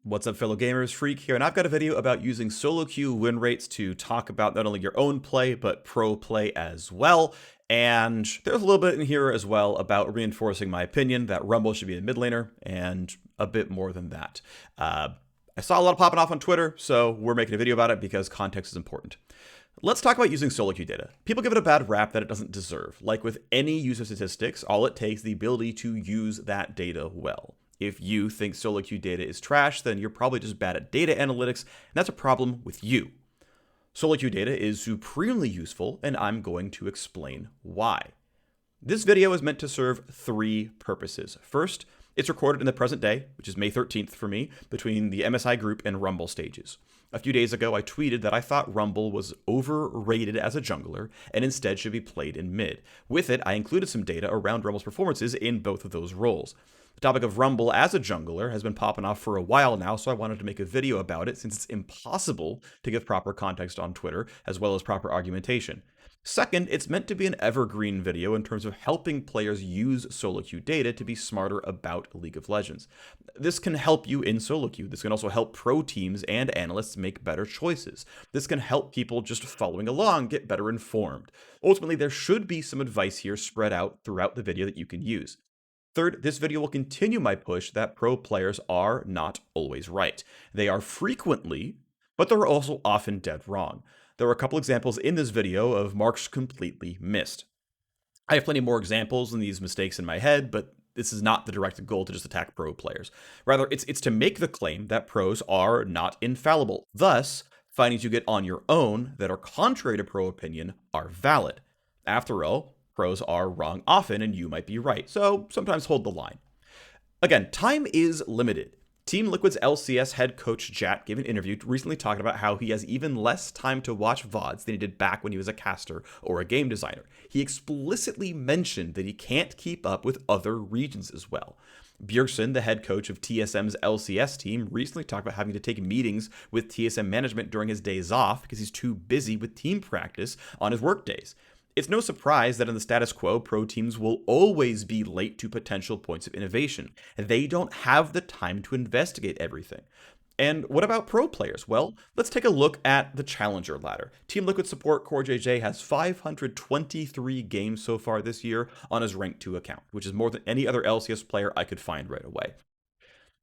What's up, fellow gamers? Phreak here, and I've got a video about using solo queue win rates to talk about not only your own play, but pro play as well. And there's a little bit in here as well about reinforcing my opinion that Rumble should be a mid laner, and a bit more than that. I saw a lot of popping off on Twitter, so we're making a video about it because context is important. Let's talk about using solo queue data. People give it a bad rap that it doesn't deserve. Like with any user statistics, all it takes is the ability to use that data well. If you think solo queue data is trash, then you're probably just bad at data analytics, and that's a problem with you. Solo queue data is supremely useful, and I'm going to explain why. This video is meant to serve three purposes. First, it's recorded in the present day, which is May 13th for me, between the MSI group and Rumble stages. A few days ago, I tweeted that I thought Rumble was overrated as a jungler and instead should be played in mid. With it, I included some data around Rumble's performances in both of those roles. The topic of Rumble as a jungler has been popping off for a while now, so I wanted to make a video about it since it's impossible to give proper context on Twitter, as well as proper argumentation. Second, it's meant to be an evergreen video in terms of helping players use solo queue data to be smarter about League of Legends. This can help you in solo queue. This can also help pro teams and analysts make better choices. This can help people just following along get better informed. Ultimately, there should be some advice here spread out throughout the video that you can use. Third, this video will continue my push that pro players are not always right. They are frequently, but they're also often dead wrong. There are a couple examples in this video of marks completely missed. I have plenty more examples than these mistakes in my head, but this is not the direct goal to just attack pro players. Rather, it's to make the claim that pros are not infallible. Thus, findings you get on your own that are contrary to pro opinion are valid. After all, pros are wrong often, and you might be right, so sometimes hold the line. Again, time is limited. Team Liquid's LCS head coach Jat gave an interview recently talking about how he has even less time to watch VODs than he did back when he was a caster or a game designer. He explicitly mentioned that he can't keep up with other regions as well. Bjergsen, the head coach of TSM's LCS team, recently talked about having to take meetings with TSM management during his days off because he's too busy with team practice on his work days. It's no surprise that in the status quo, pro teams will always be late to potential points of innovation. They don't have the time to investigate everything. And what about pro players? Well, let's take a look at the Challenger ladder. Team Liquid support Core JJ has 523 games so far this year on his Rank 2 account, which is more than any other LCS player I could find right away.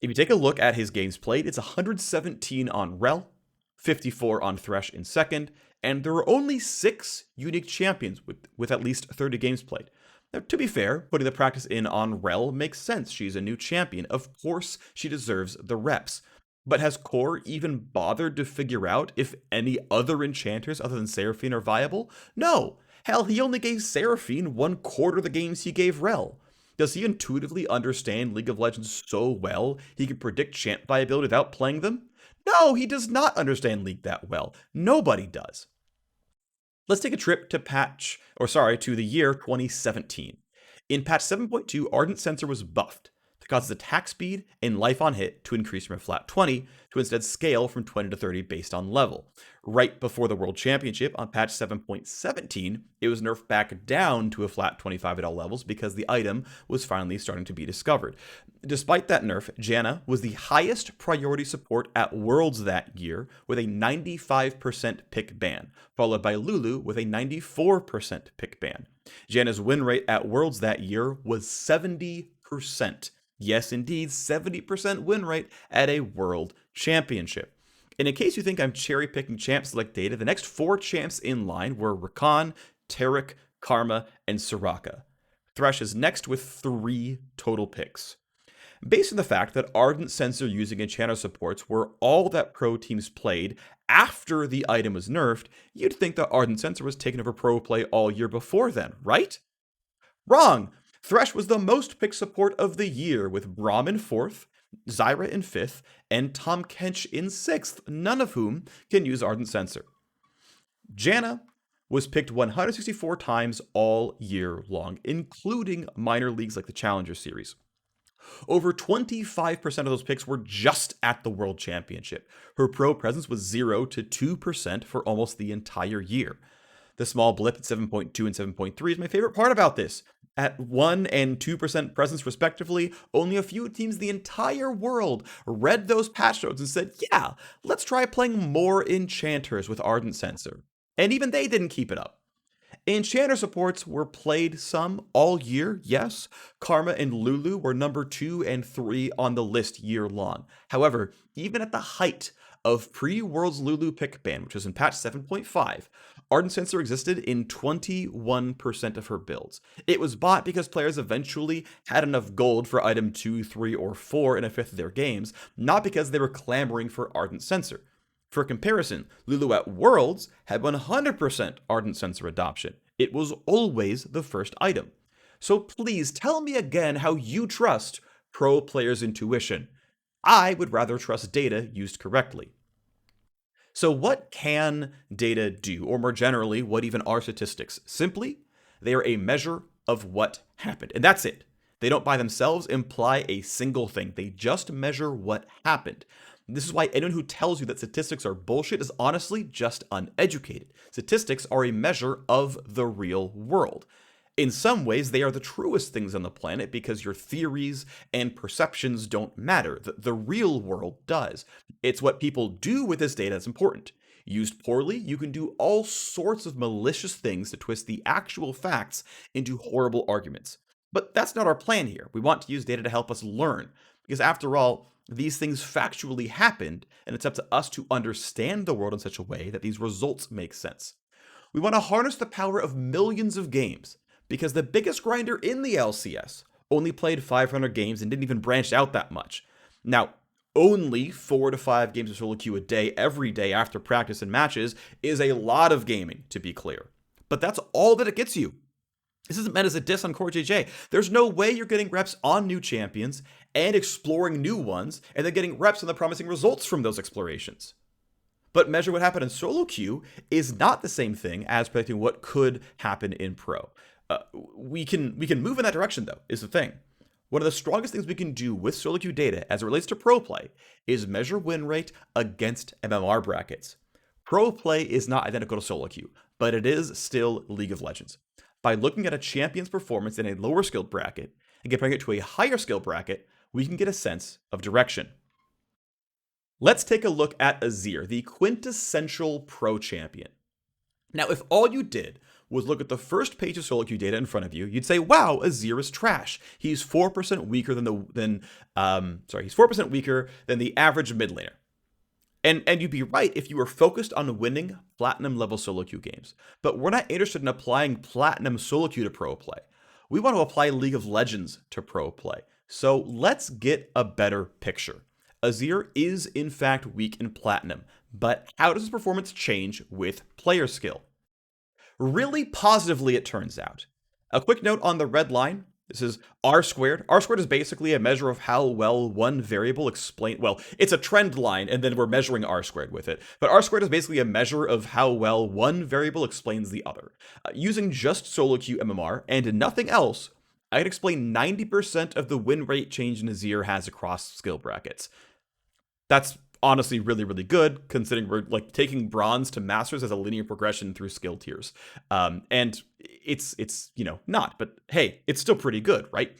If you take a look at his games played, it's 117 on Rel, 54 on Thresh in second, and there are only 6 unique champions with at least 30 games played. Now, to be fair, putting the practice in on Rel makes sense. She's a new champion. Of course, she deserves the reps. But has Core even bothered to figure out if any other enchanters other than Seraphine are viable? No. Hell, he only gave Seraphine 1/4 the games he gave Rel. Does he intuitively understand League of Legends so well he can predict champ viability without playing them? No, he does not understand League that well. Nobody does. Let's take a trip to to the year 2017. In patch 7.2, Ardent Sensor was buffed to cause its attack speed and life on hit to increase from a flat 20 to instead scale from 20 to 30 based on level. Right before the World Championship on patch 7.17, it was nerfed back down to a flat 25 at all levels because the item was finally starting to be discovered. Despite that nerf, Janna was the highest priority support at Worlds that year with a 95% pick ban, followed by Lulu with a 94% pick ban. Janna's win rate at Worlds that year was 70%. Yes, indeed, 70% win rate at a World Championship. And in case you think I'm cherry-picking champ select data, the next 4 champs in line were Rakan, Taric, Karma, and Soraka. Thresh is next with 3 total picks. Based on the fact that Ardent Sensor using enchanter supports were all that pro teams played after the item was nerfed, you'd think that Ardent Sensor was taking over pro play all year before then, right? Wrong! Thresh was the most picked support of the year, with Braum in 4th, Zyra in 5th, and Tom Kench in 6th, none of whom can use Ardent Sensor. Janna was picked 164 times all year long, including minor leagues like the Challenger Series. Over 25% of those picks were just at the World Championship. Her pro presence was 0 to 2% for almost the entire year. The small blip at 7.2 and 7.3 is my favorite part about this. At 1 and 2% presence respectively, only a few teams in the entire world read those patch notes and said, yeah, let's try playing more enchanters with Ardent Censer. And even they didn't keep it up. Enchanter supports were played some all year, yes. Karma and Lulu were number 2 and 3 on the list year long. However, even at the height of pre-Worlds Lulu pick ban, which was in patch 7.5, Ardent Censer existed in 21% of her builds. It was bought because players eventually had enough gold for item 2, 3, or 4 in a fifth of their games, not because they were clamoring for Ardent Censer. For comparison, Lulu at Worlds had 100% Ardent Censer adoption. It was always the first item. So please tell me again how you trust pro players' intuition. I would rather trust data used correctly. So what can data do? Or more generally, what even are statistics? Simply, they are a measure of what happened. And that's it. They don't by themselves imply a single thing. They just measure what happened. This is why anyone who tells you that statistics are bullshit is honestly just uneducated. Statistics are a measure of the real world. In some ways, they are the truest things on the planet because your theories and perceptions don't matter. The real world does. It's what people do with this data that's important. Used poorly, you can do all sorts of malicious things to twist the actual facts into horrible arguments. But that's not our plan here. We want to use data to help us learn. Because after all, these things factually happened, and it's up to us to understand the world in such a way that these results make sense. We want to harness the power of millions of games, because the biggest grinder in the LCS only played 500 games and didn't even branch out that much. Now, only 4 to 5 games of solo queue a day every day after practice and matches is a lot of gaming, to be clear. But that's all that it gets you. This isn't meant as a diss on Core JJ. There's no way you're getting reps on new champions and exploring new ones, and then getting reps on the promising results from those explorations. But measure what happened in solo queue is not the same thing as predicting what could happen in pro. We can move in that direction, though, is the thing. One of the strongest things we can do with solo queue data as it relates to pro play is measure win rate against MMR brackets. Pro play is not identical to solo queue, but it is still League of Legends. By looking at a champion's performance in a lower skilled bracket and comparing it to a higher skill bracket, we can get a sense of direction. Let's take a look at Azir, the quintessential pro champion. Now, if all you did was look at the first page of solo queue data in front of you, you'd say, "Wow, Azir is trash. He's 4% weaker than he's 4% weaker than the average mid laner." And you'd be right if you were focused on winning platinum level solo queue games. But we're not interested in applying platinum solo queue to pro play. We want to apply League of Legends to pro play. So let's get a better picture. Azir is in fact weak in platinum, but how does his performance change with player skill? Really positively, it turns out. A quick note on the red line. This is R squared. R squared is basically a measure of how well one variable it's a trend line, and then we're measuring R squared with it. But R squared is basically a measure of how well one variable explains the other. Using just solo queue MMR and nothing else, I can explain 90% of the win rate change Azir has across skill brackets. That's honestly really, really good, considering we're like taking bronze to masters as a linear progression through skill tiers. And it's not, but hey, it's still pretty good, right?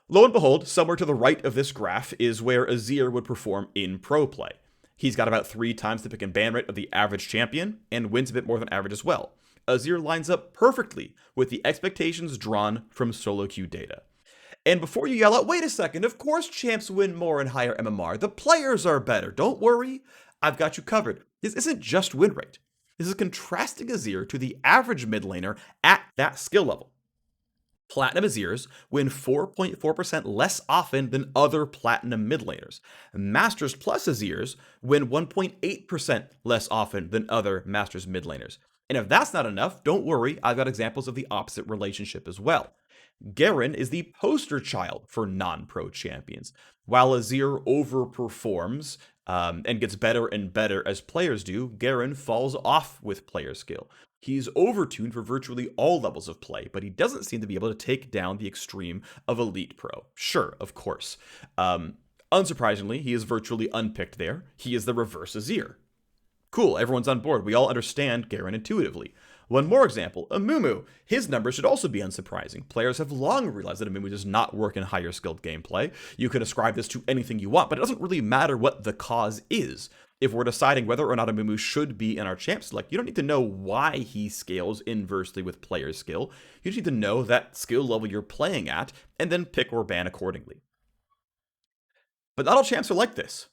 Lo and behold, somewhere to the right of this graph is where Azir would perform in pro play. He's got about 3 times the pick and ban rate of the average champion, and wins a bit more than average as well. Azir lines up perfectly with the expectations drawn from solo queue data. And before you yell out, "Wait a second, of course champs win more in higher MMR. The players are better. Don't worry, I've got you covered." This isn't just win rate. This is contrasting Azir to the average mid laner at that skill level. Platinum Azirs win 4.4% less often than other platinum mid laners. Masters plus Azirs win 1.8% less often than other Masters mid laners. And if that's not enough, don't worry, I've got examples of the opposite relationship as well. Garen is the poster child for non-pro champions. While Azir overperforms and gets better and better as players do, Garen falls off with player skill. He's overtuned for virtually all levels of play, but he doesn't seem to be able to take down the extreme of Elite Pro. Sure, of course. Unsurprisingly, he is virtually unpicked there. He is the reverse Azir. Cool, everyone's on board. We all understand Garen intuitively. One more example, Amumu. His numbers should also be unsurprising. Players have long realized that Amumu does not work in higher skilled gameplay. You can ascribe this to anything you want, but it doesn't really matter what the cause is. If we're deciding whether or not Amumu should be in our champ select, you don't need to know why he scales inversely with player skill. You just need to know that skill level you're playing at, and then pick or ban accordingly. But not all champs are like this.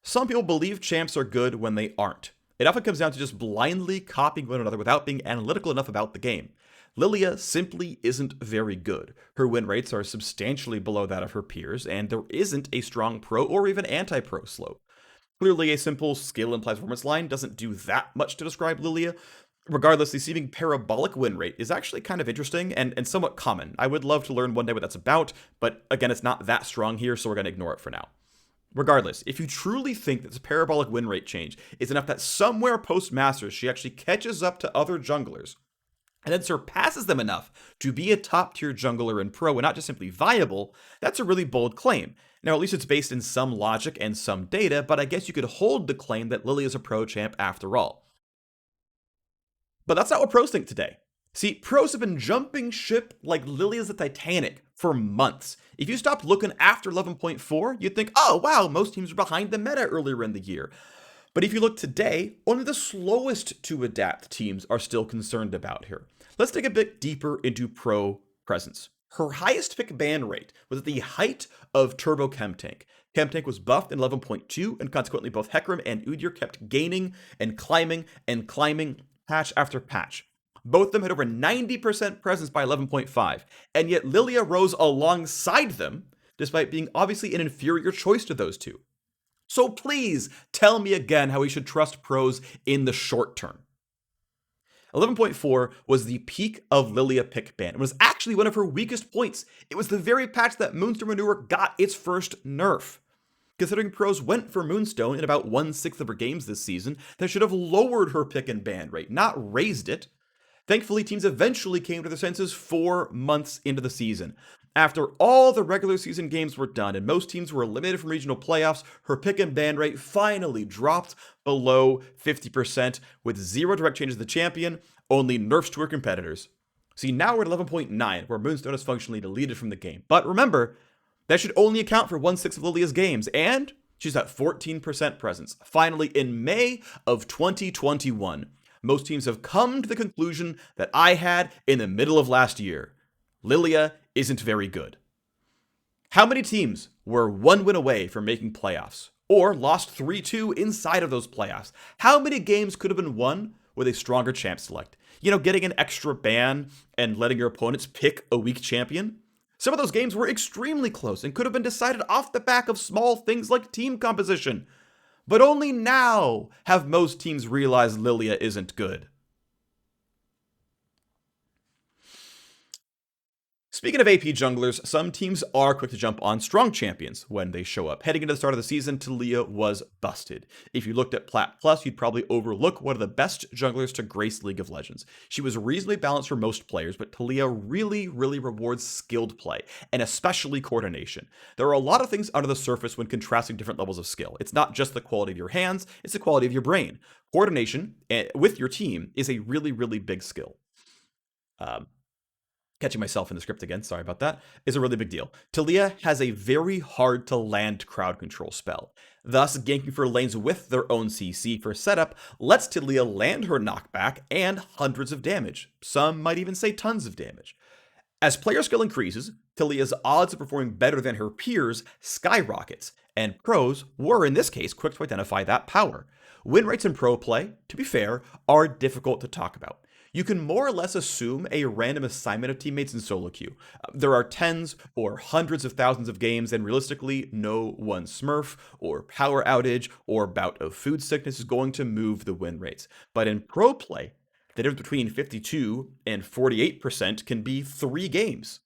Some people believe champs are good when they aren't. It often comes down to just blindly copying one another without being analytical enough about the game. Lilia simply isn't very good. Her win rates are substantially below that of her peers, and there isn't a strong pro or even anti-pro slope. Clearly, a simple skill and performance line doesn't do that much to describe Lilia. Regardless, the seeming parabolic win rate is actually kind of interesting and somewhat common. I would love to learn one day what that's about, but again, it's not that strong here, so we're going to ignore it for now. Regardless, if you truly think that this parabolic win rate change is enough that somewhere post-Masters she actually catches up to other junglers, and then surpasses them enough to be a top-tier jungler in pro and not just simply viable, that's a really bold claim. Now, at least it's based in some logic and some data, but I guess you could hold the claim that Lilia is a pro champ after all. But that's not what pros think today. See, pros have been jumping ship like Lilia's the Titanic for months. If you stopped looking after 11.4, you'd think, oh wow, most teams were behind the meta earlier in the year. But if you look today, only the slowest to adapt teams are still concerned about here. Let's dig a bit deeper into pro presence. Her highest pick ban rate was at the height of Turbo Chemtank. Chemtank was buffed in 11.2, and consequently both Hecarim and Udyr kept gaining and climbing, patch after patch. Both of them had over 90% presence by 11.5, and yet Lilia rose alongside them, despite being obviously an inferior choice to those two. So please tell me again how we should trust pros in the short term. 11.4 was the peak of Lilia pick ban. It was actually one of her weakest points. It was the very patch that Moonstone Manure got its first nerf. Considering pros went for Moonstone in about 1/6 of her games this season, that should have lowered her pick and ban rate, not raised it. Thankfully, teams eventually came to their senses 4 months into the season. After all the regular season games were done and most teams were eliminated from regional playoffs, her pick and ban rate finally dropped below 50% with 0 direct changes to the champion, only nerfs to her competitors. See, now we're at 11.9, where Moonstone is functionally deleted from the game. But remember, that should only account for 1/6 of Lilia's games, and she's at 14% presence. Finally, in May of 2021, most teams have come to the conclusion that I had in the middle of last year. Lilia isn't very good. How many teams were 1 win away from making playoffs, or lost 3-2 inside of those playoffs? How many games could have been won with a stronger champ select? You know, getting an extra ban and letting your opponents pick a weak champion? Some of those games were extremely close and could have been decided off the back of small things like team composition. But only now have most teams realized Lilia isn't good. Speaking of AP junglers, some teams are quick to jump on strong champions when they show up. Heading into the start of the season, Lilia was busted. If you looked at Plat Plus, you'd probably overlook one of the best junglers to grace League of Legends. She was reasonably balanced for most players, but Lilia really rewards skilled play, and especially coordination. There are a lot of things under the surface when contrasting different levels of skill. It's not just the quality of your hands, it's the quality of your brain. Coordination with your team is a really big skill. Catching myself in the script again, sorry about that, is a really big deal. Lilia has a very hard to land crowd control spell. Thus, ganking for lanes with their own CC for setup lets Lilia land her knockback and hundreds of damage. Some might even say tons of damage. As player skill increases, Lilia's odds of performing better than her peers skyrockets, and pros were in this case quick to identify that power. Win rates in pro play, to be fair, are difficult to talk about. You can more or less assume a random assignment of teammates in solo queue. There are tens or hundreds of thousands of games, and realistically, no one smurf or power outage or bout of food sickness is going to move the win rates. But in pro play, the difference between 52 and 48% can be 3 games.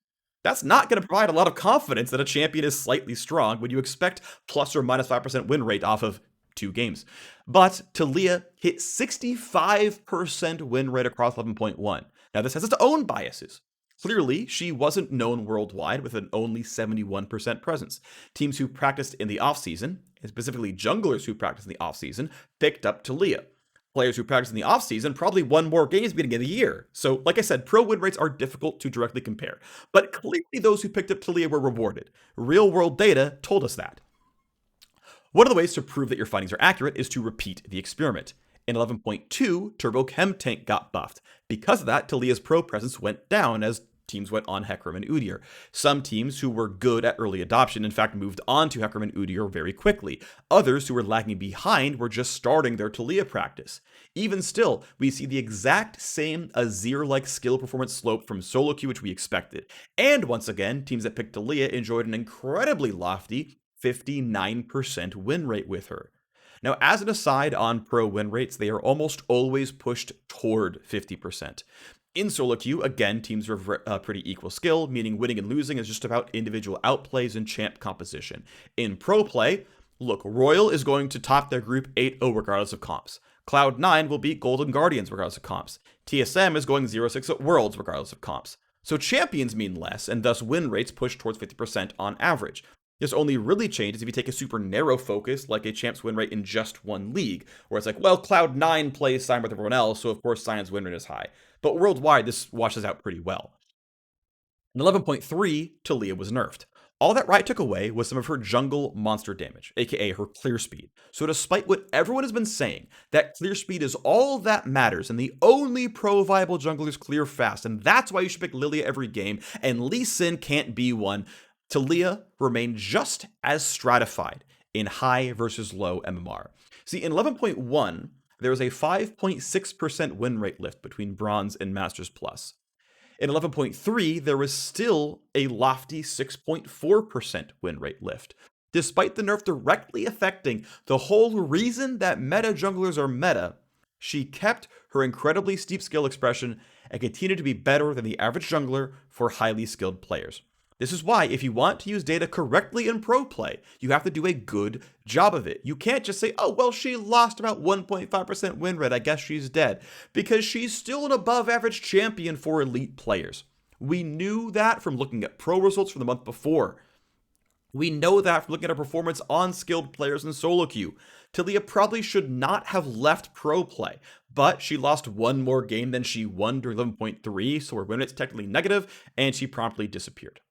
That's not going to provide a lot of confidence that a champion is slightly strong when you expect plus or minus 5% win rate off of 2 games. But Lilia hit 65% win rate across 11.1. Now this has its own biases. Clearly, she wasn't known worldwide with an only 71% presence. Teams who practiced in the offseason, and specifically junglers who practiced in the offseason, picked up Lilia. Players who practice in the offseason probably won more games beginning of the year. So, like I said, pro win rates are difficult to directly compare. But clearly, those who picked up Talia were rewarded. Real world data told us that. One of the ways to prove that your findings are accurate is to repeat the experiment. In 11.2, Turbo Chem Tank got buffed. Because of that, Talia's pro presence went down as teams went on Hecarim and Udyr. Some teams who were good at early adoption, in fact, moved on to Hecarim and Udyr very quickly. Others who were lagging behind were just starting their Talia practice. Even still, we see the exact same Azir-like skill performance slope from solo queue which we expected. And once again, teams that picked Talia enjoyed an incredibly lofty 59% win rate with her. Now, as an aside on pro win rates, they are almost always pushed toward 50%. In solo queue, again, teams are pretty equal skill, meaning winning and losing is just about individual outplays and champ composition. In pro play, look, Royal is going to top their group 8-0 regardless of comps. Cloud9 will beat Golden Guardians regardless of comps. TSM is going 0-6 at Worlds regardless of comps. So champions mean less, and thus win rates push towards 50% on average. This only really changes if you take a super narrow focus, like a champ's win rate in just one league, where it's like, well, Cloud9 plays Cyan with everyone else, so of course Cyan's win rate is high. But worldwide, this washes out pretty well. In 11.3, Talia was nerfed. All that Riot took away was some of her jungle monster damage, aka her clear speed. So despite what everyone has been saying, that clear speed is all that matters, and the only pro-viable junglers clear fast, and that's why you should pick Lilia every game, and Lee Sin can't be one, Talia remained just as stratified in high versus low MMR. See, in 11.1, there was a 5.6% win rate lift between Bronze and Masters Plus. In 11.3, there was still a lofty 6.4% win rate lift, despite the nerf directly affecting the whole reason that meta junglers are meta. She kept her incredibly steep skill expression and continued to be better than the average jungler for highly skilled players. This is why, if you want to use data correctly in pro play, you have to do a good job of it. You can't just say, oh, well, she lost about 1.5% win rate, I guess she's dead, because she's still an above average champion for elite players. We knew that from looking at pro results from the month before. We know that from looking at her performance on skilled players in solo queue. Talia probably should not have left pro play, but she lost one more game than she won during 11.3, so her win rate's technically negative, and she promptly disappeared.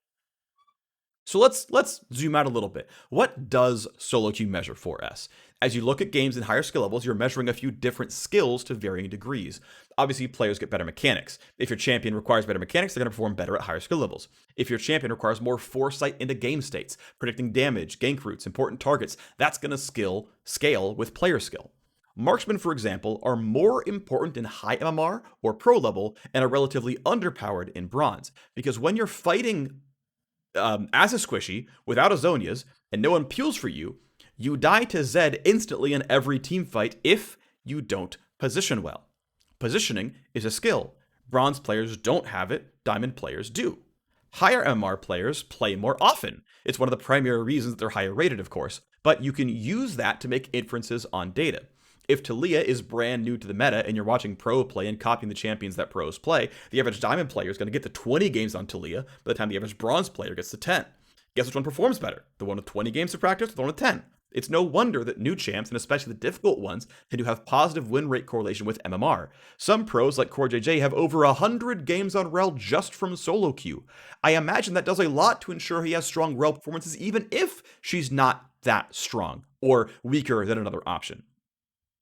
So let's zoom out a little bit. What does solo queue measure for us? As you look at games in higher skill levels, you're measuring a few different skills to varying degrees. Obviously, players get better mechanics. If your champion requires better mechanics, they're going to perform better at higher skill levels. If your champion requires more foresight into game states, predicting damage, gank routes, important targets, that's going to scale with player skill. Marksmen, for example, are more important in high MMR or pro level and are relatively underpowered in bronze, because when you're fighting as a squishy, without a Zhonya's, and no one peels for you, you die to Zed instantly in every team fight if you don't position well. Positioning is a skill. Bronze players don't have it, diamond players do. Higher MR players play more often. It's one of the primary reasons that they're higher rated, of course, but you can use that to make inferences on data. If Talia is brand new to the meta and you're watching pro play and copying the champions that pros play, the average diamond player is going to get to 20 games on Talia by the time the average bronze player gets to 10. Guess which one performs better? The one with 20 games of practice or the one with 10? It's no wonder that new champs, and especially the difficult ones, tend to have positive win rate correlation with MMR. Some pros like CoreJJ have over 100 games on Rel just from solo queue. I imagine that does a lot to ensure he has strong Rel performances even if she's not that strong or weaker than another option.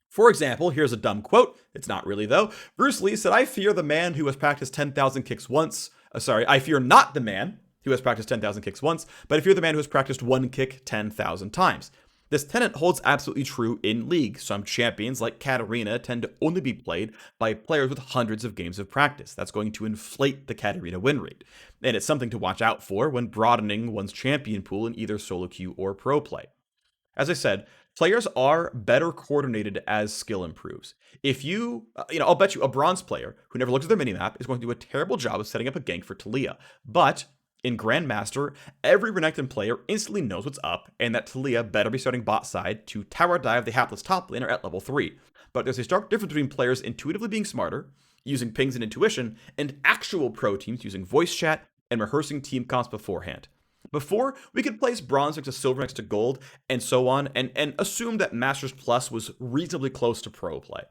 For example, here's a dumb quote. It's not really, though. Bruce Lee said, I fear the man who has practiced 10,000 kicks once. I fear not the man who has practiced 10,000 kicks once, but I fear the man who has practiced one kick 10,000 times. This tenet holds absolutely true in League. Some champions, like Katarina, tend to only be played by players with hundreds of games of practice. That's going to inflate the Katarina win rate. And it's something to watch out for when broadening one's champion pool in either solo queue or pro play. As I said, players are better coordinated as skill improves. If I'll bet you a bronze player who never looks at their minimap is going to do a terrible job of setting up a gank for Talia. But in Grandmaster, every Renekton player instantly knows what's up and that Talia better be starting bot side to tower dive the hapless top laner at level 3. But there's a stark difference between players intuitively being smarter, using pings and intuition, and actual pro teams using voice chat and rehearsing team comps beforehand. Before, we could place bronze next to silver next to gold, and so on, and assume that Masters Plus was reasonably close to pro play.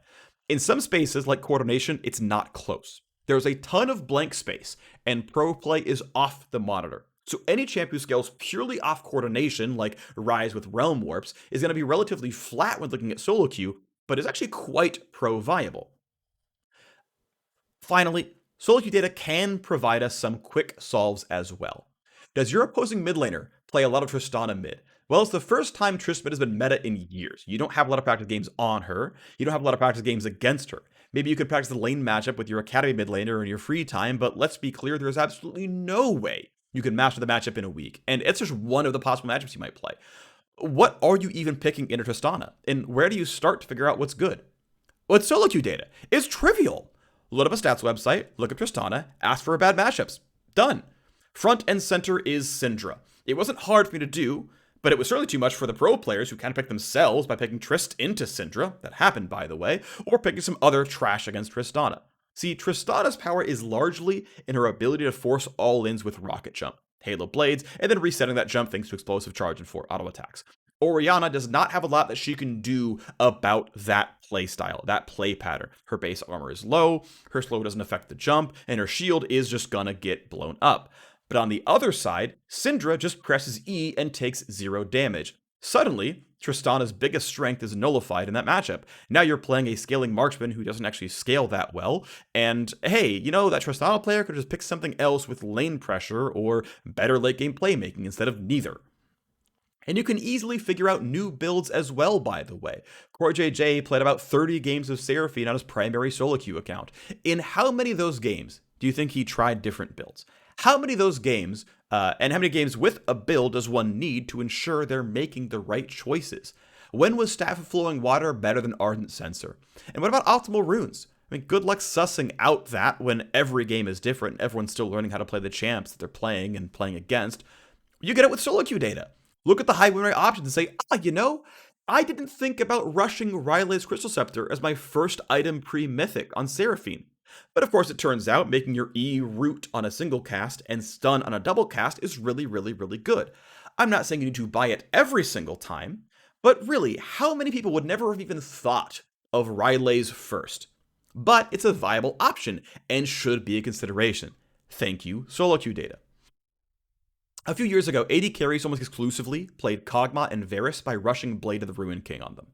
In some spaces, like coordination, it's not close. There's a ton of blank space, and pro play is off the monitor. So any champ who scales purely off coordination, like Rise with Realm Warps, is going to be relatively flat when looking at solo queue, but is actually quite pro viable. Finally, solo queue data can provide us some quick solves as well. Does your opposing mid laner play a lot of Tristana mid? Well, it's the first time Trist mid has been meta in years. You don't have a lot of practice games on her. You don't have a lot of practice games against her. Maybe you could practice the lane matchup with your Academy mid laner in your free time, but let's be clear, there's absolutely no way you can master the matchup in a week. And it's just one of the possible matchups you might play. What are you even picking in Tristana? And where do you start to figure out what's good? Well, it's solo queue data. It's trivial. Load up a stats website, look up Tristana, ask for bad matchups. Done. Front and center is Syndra. It wasn't hard for me to do, but it was certainly too much for the pro players who kind of picked themselves by picking Trist into Syndra, that happened by the way, or picking some other trash against Tristana. See, Tristana's power is largely in her ability to force all-ins with Rocket Jump, Halo Blades, and then resetting that jump thanks to Explosive Charge and 4 auto attacks. Orianna does not have a lot that she can do about that play style, that play pattern. Her base armor is low, her slow doesn't affect the jump, and her shield is just gonna get blown up. But on the other side, Syndra just presses E and takes 0 damage. Suddenly, Tristana's biggest strength is nullified in that matchup. Now you're playing a scaling marksman who doesn't actually scale that well, and hey, you know, that Tristana player could just pick something else with lane pressure or better late game playmaking instead of neither. And you can easily figure out new builds as well, by the way. CroyJJ played about 30 games of Seraphine on his primary solo queue account. In how many of those games do you think he tried different builds? How many of those games, and how many games with a build does one need to ensure they're making the right choices? When was Staff of Flowing Water better than Ardent Censer? And what about Optimal Runes? I mean, good luck sussing out that when every game is different, everyone's still learning how to play the champs that they're playing and playing against. You get it with solo queue data. Look at the high win rate options and say, you know, I didn't think about rushing Riley's Crystal Scepter as my first item pre-mythic on Seraphine. But of course, it turns out making your E root on a single cast and stun on a double cast is really, really, really good. I'm not saying you need to buy it every single time, but really, how many people would never have even thought of Riley's first? But it's a viable option and should be a consideration. Thank you, solo queue data. A few years ago, AD carries almost exclusively played Kog'Maw and Varus by rushing Blade of the Ruined King on them.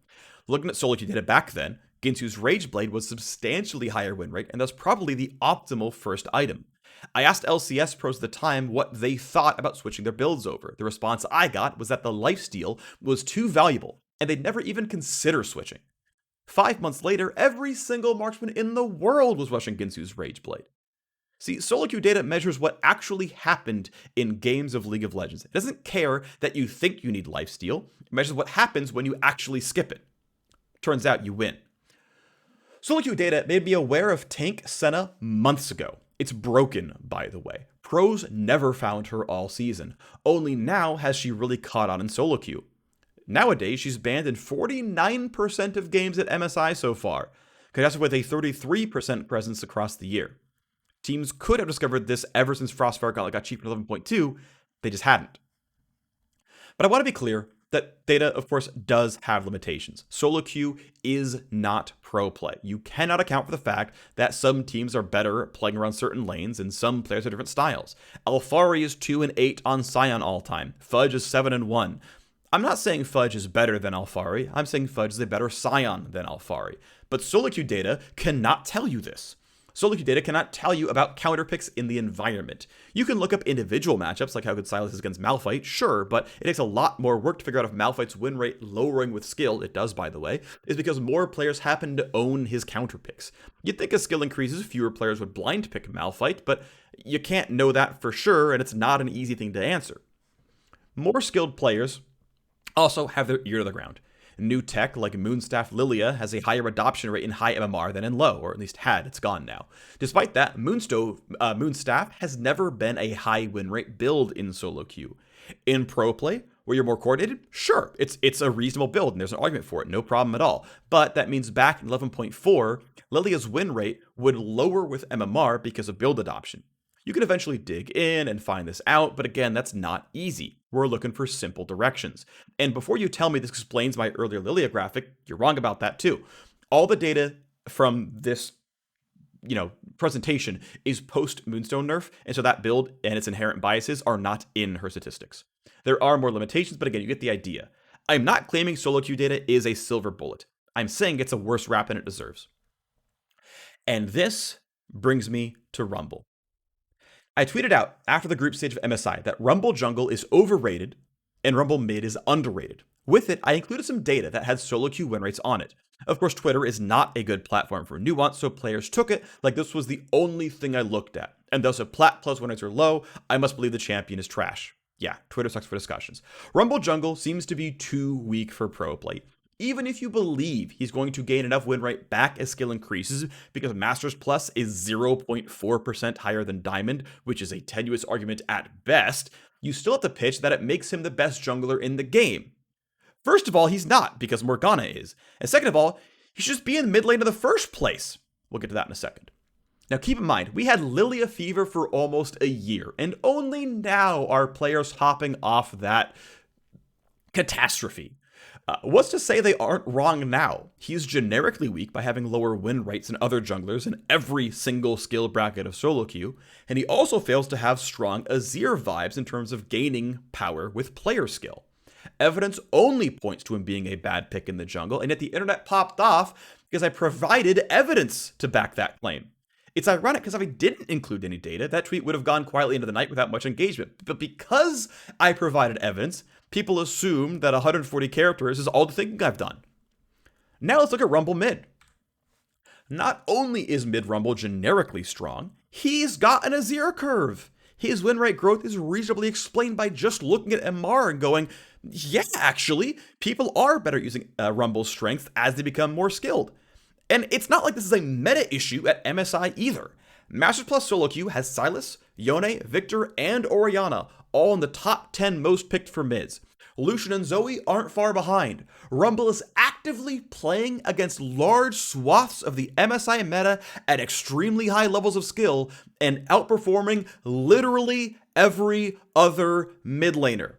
Looking at solo queue data back then, Ginsu's Rage Blade was substantially higher win rate, and thus probably the optimal first item. I asked LCS pros at the time what they thought about switching their builds over. The response I got was that the lifesteal was too valuable, and they'd never even consider switching. 5 months later, every single marksman in the world was rushing Ginsu's Rage Blade. See, solo queue data measures what actually happened in games of League of Legends. It doesn't care that you think you need lifesteal. It measures what happens when you actually skip it. Turns out you win. Solo queue data made me aware of Tank Senna months ago. It's broken, by the way. Pros never found her all season. Only now has she really caught on in solo queue. Nowadays, she's banned in 49% of games at MSI so far, contrasted with a 33% presence across the year. Teams could have discovered this ever since Frostfire Gauntlet got cheap in 11.2, they just hadn't. But I want to be clear that data, of course, does have limitations. Solo queue is not pro play. You cannot account for the fact that some teams are better at playing around certain lanes and some players have different styles. Alphari is 2-8 on Sion all time. Fudge is 7-1. I'm not saying Fudge is better than Alphari. I'm saying Fudge is a better Sion than Alphari. But solo queue data cannot tell you this. Solo queue data cannot tell you about counter picks in the environment. You can look up individual matchups, like how good Sylas is against Malphite, sure, but it takes a lot more work to figure out if Malphite's win rate lowering with skill, it does by the way, is because more players happen to own his counter picks. You'd think as skill increases, fewer players would blind pick Malphite, but you can't know that for sure, and it's not an easy thing to answer. More skilled players also have their ear to the ground. New tech like Moonstaff Lilia has a higher adoption rate in high MMR than in low, or at least had, it's gone now. Despite that, Moonstaff has never been a high win rate build in solo queue. In pro play, where you're more coordinated, sure, it's a reasonable build and there's an argument for it, no problem at all. But that means back in 11.4, Lilia's win rate would lower with MMR because of build adoption. You can eventually dig in and find this out, but again, that's not easy. We're looking for simple directions. And before you tell me this explains my earlier Lilia graphic, you're wrong about that too. All the data from this presentation is post Moonstone nerf, and so that build and its inherent biases are not in her statistics. There are more limitations, but again, you get the idea. I'm not claiming solo queue data is a silver bullet. I'm saying it's a worse rap than it deserves. And this brings me to Rumble. I tweeted out after the group stage of MSI that Rumble Jungle is overrated and Rumble Mid is underrated. With it, I included some data that had solo queue win rates on it. Of course, Twitter is not a good platform for nuance, so players took it like this was the only thing I looked at. And thus, if Plat plus win rates are low, I must believe the champion is trash. Yeah, Twitter sucks for discussions. Rumble Jungle seems to be too weak for pro play. Even if you believe he's going to gain enough win rate back as skill increases, because Masters Plus is 0.4% higher than Diamond, which is a tenuous argument at best, you still have to pitch that it makes him the best jungler in the game. First of all, he's not, because Morgana is. And second of all, he should just be in the mid lane in the first place. We'll get to that in a second. Now keep in mind, we had Lilia fever for almost a year, and only now are players hopping off that catastrophe. What's to say they aren't wrong now? He's generically weak by having lower win rates than other junglers in every single skill bracket of solo queue, and he also fails to have strong Azir vibes in terms of gaining power with player skill. Evidence only points to him being a bad pick in the jungle, and yet the internet popped off because I provided evidence to back that claim. It's ironic because if I didn't include any data, that tweet would have gone quietly into the night without much engagement. But because I provided evidence, people assumed that 140 characters is all the thinking I've done. Now let's look at Rumble Mid. Not only is Mid Rumble generically strong, he's got an Azir curve. His win rate growth is reasonably explained by just looking at MR and going, yeah, actually, people are better using Rumble's strength as they become more skilled. And it's not like this is a meta issue at MSI either. Masters Plus Solo Queue has Sylas, Yone, Victor, and Orianna, all in the top 10 most picked for mids. Lucian and Zoe aren't far behind. Rumble is actively playing against large swaths of the MSI meta at extremely high levels of skill and outperforming literally every other mid laner.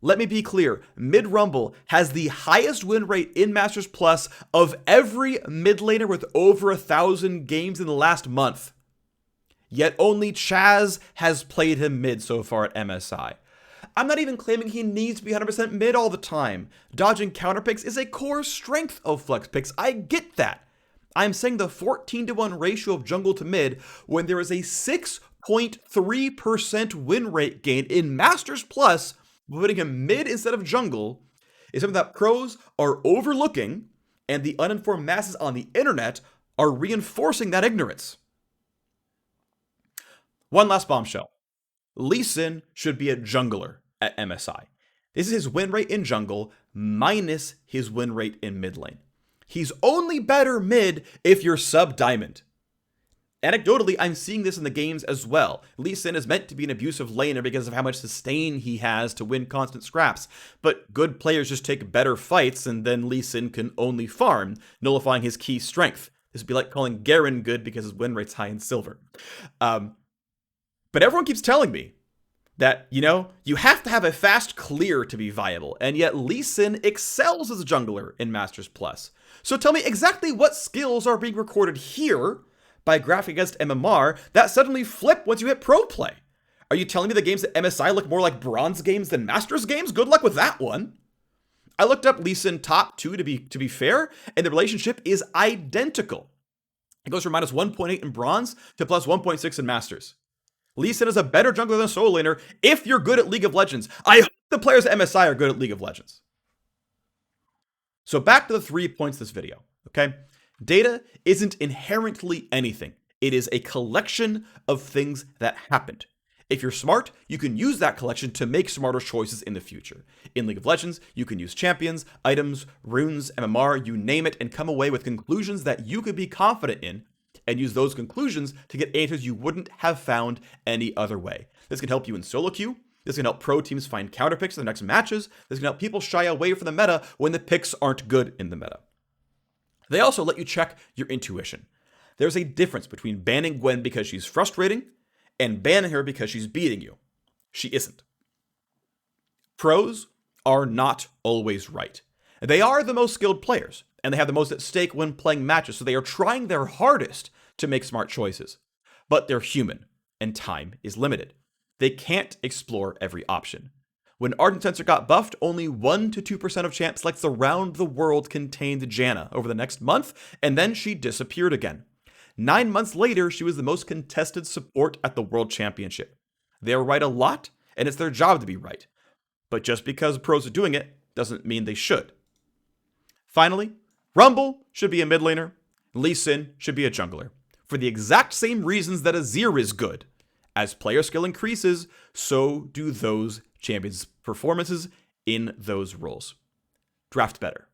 Let me be clear, Mid Rumble has the highest win rate in Masters Plus of every mid laner with over 1,000 games in the last month. Yet only Chaz has played him mid so far at MSI. I'm not even claiming he needs to be 100% mid all the time. Dodging counter picks is a core strength of flex picks. I get that. I'm saying the 14-to-1 ratio of jungle to mid when there is a 6.3% win rate gain in Masters Plus, putting him mid instead of jungle, is something that pros are overlooking, and the uninformed masses on the internet are reinforcing that ignorance. One last bombshell. Lee Sin should be a jungler at MSI. This is his win rate in jungle minus his win rate in mid lane. He's only better mid if you're sub-diamond. Anecdotally, I'm seeing this in the games as well. Lee Sin is meant to be an abusive laner because of how much sustain he has to win constant scraps, but good players just take better fights and then Lee Sin can only farm, nullifying his key strength. This would be like calling Garen good because his win rate's high in silver. But everyone keeps telling me that, you have to have a fast clear to be viable, and yet Lee Sin excels as a jungler in Masters Plus. So tell me exactly what skills are being recorded here by graphing against MMR that suddenly flip once you hit pro play. Are you telling me the games at MSI look more like bronze games than Masters games? Good luck with that one. I looked up Lee Sin top 2 to be fair, and the relationship is identical. It goes from minus 1.8 in bronze to plus 1.6 in Masters. Lee Sin is a better jungler than a solo laner if you're good at League of Legends. I hope the players at MSI are good at League of Legends. So back to the 3 points of this video, okay? Data isn't inherently anything. It is a collection of things that happened. If you're smart, you can use that collection to make smarter choices in the future. In League of Legends, you can use champions, items, runes, MMR, you name it, and come away with conclusions that you could be confident in, and use those conclusions to get answers you wouldn't have found any other way. This can help you in solo queue. This can help pro teams find counter picks in their next matches. This can help people shy away from the meta when the picks aren't good in the meta. They also let you check your intuition. There's a difference between banning Gwen because she's frustrating and banning her because she's beating you. She isn't. Pros are not always right. They are the most skilled players, and they have the most at stake when playing matches, so they are trying their hardest to make smart choices. But they're human, and time is limited. They can't explore every option. When Ardent Censer got buffed, only 1 to 2% of champ selects around the world contained Janna over the next month, and then she disappeared again. 9 months later, she was the most contested support at the World Championship. They're right a lot, and it's their job to be right. But just because pros are doing it doesn't mean they should. Finally, Rumble should be a mid laner, Lee Sin should be a jungler, for the exact same reasons that Azir is good. As player skill increases, so do those champions' performances in those roles. Draft better.